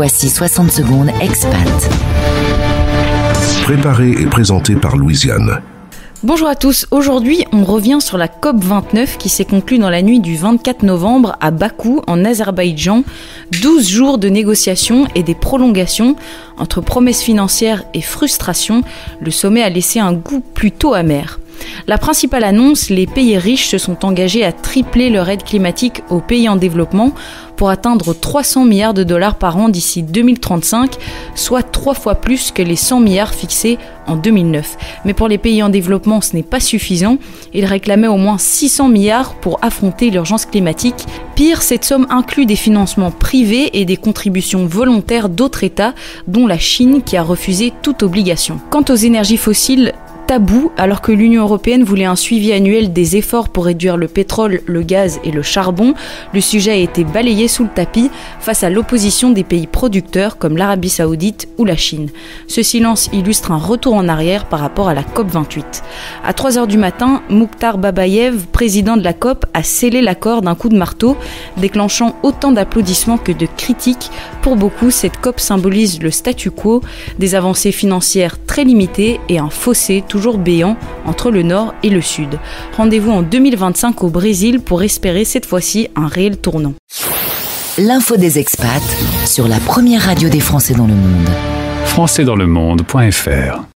Voici 60 secondes expat. Préparé et présenté par Louisiane. Bonjour à tous, aujourd'hui on revient sur la COP29 qui s'est conclue dans la nuit du 24 novembre à Bakou en Azerbaïdjan. 12 jours de négociations et des prolongations. Entre promesses financières et frustration, le sommet a laissé un goût plutôt amer. La principale annonce, les pays riches se sont engagés à tripler leur aide climatique aux pays en développement pour atteindre 300 milliards de dollars par an d'ici 2035, soit 3 fois plus que les 100 milliards fixés en 2009. Mais pour les pays en développement, ce n'est pas suffisant. Ils réclamaient au moins 600 milliards pour affronter l'urgence climatique. Pire, cette somme inclut des financements privés et des contributions volontaires d'autres États, dont la Chine qui a refusé toute obligation. Quant aux énergies fossiles, tabou, alors que l'Union européenne voulait un suivi annuel des efforts pour réduire le pétrole, le gaz et le charbon, le sujet a été balayé sous le tapis face à l'opposition des pays producteurs comme l'Arabie Saoudite ou la Chine. Ce silence illustre un retour en arrière par rapport à la COP28. À 3h du matin, Mukhtar Babayev, président de la COP, a scellé l'accord d'un coup de marteau, déclenchant autant d'applaudissements que de critiques. Pour beaucoup, cette COP symbolise le statu quo, des avancées financières très limitées et un fossé toujours béant entre le nord et le sud. Rendez-vous en 2025 au Brésil pour espérer cette fois-ci un réel tournant. L'info des expats sur la première radio des Français dans le monde. Françaisdanslemonde.fr